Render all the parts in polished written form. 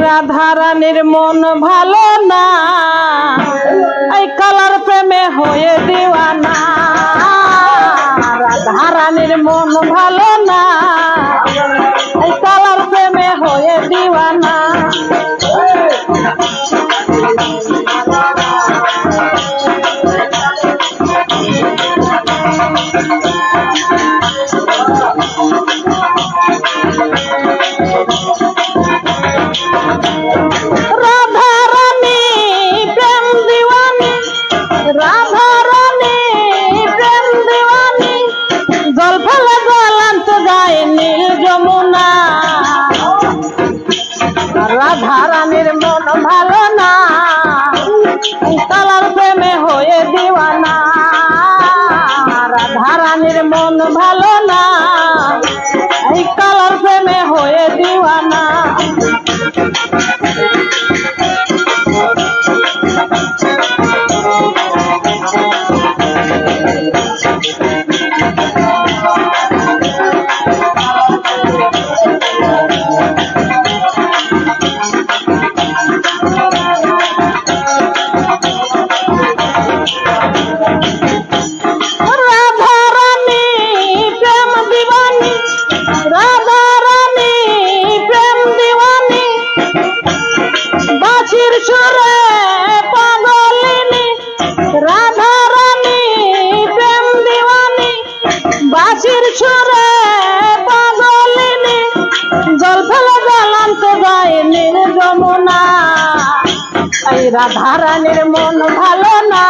রাধারানীর মন ভালো না, এই কালার প্রেমে হয়ে দিওয়ানা। রাধারানীর মন ভালো না, এই কালার প্রেমে হয়ে দিওয়ানা। রাধারানীর মন ভালো না, কালার প্রেমে হয়ে দিওয়ানা। রাধারানীর মন ভালো না, এই কালার প্রেমে হয়ে দিওয়ানা। রাধারানীর মন ভালো না,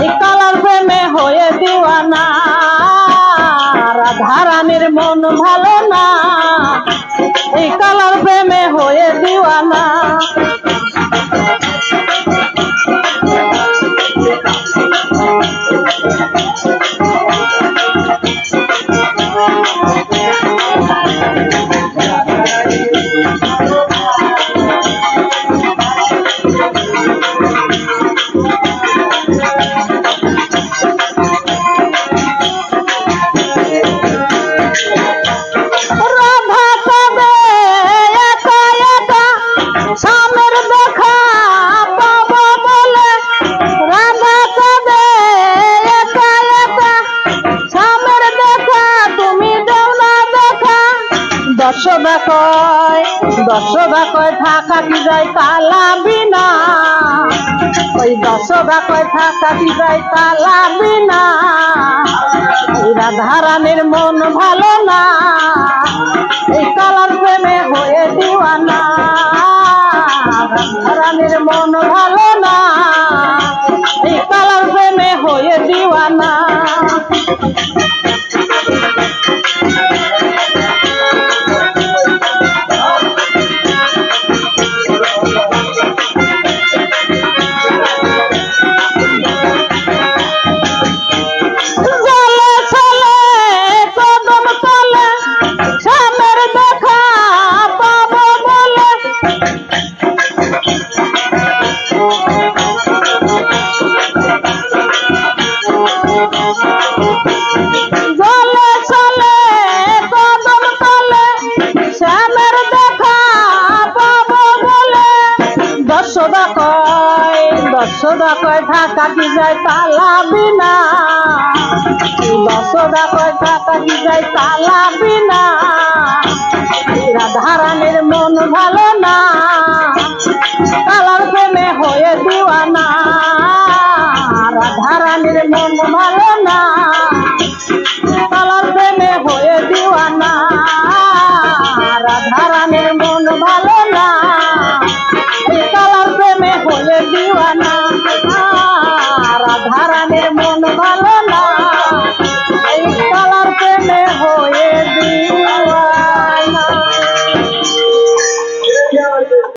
এই কালার প্রেমে হয়ে দিওয়ানা। রাধারানীর মন ভালো না, এই কালার প্রেমে হয়ে দিওয়ানা। দশবা কয় থাকা কি যায় কালা বিনা, ওই দশবা কয় থাকা কি যায় কালা বিনা। রাধারানীর মন ভালো না, এই কালার প্রেমে হয়ে দিওয়ানা। রাধারানীর মন ভালো না, এই কালার প্রেমে হয়ে দিওয়ানা। দশদা কয় থাকা কি যায় কালা বিনা, দশদা কয় থাকা কি যায় কালা বিনা। রাধারানীর মন ভালো না, কালার প্রেমে হয়ে দিওয়ানা। রাধারানীর মন ভালো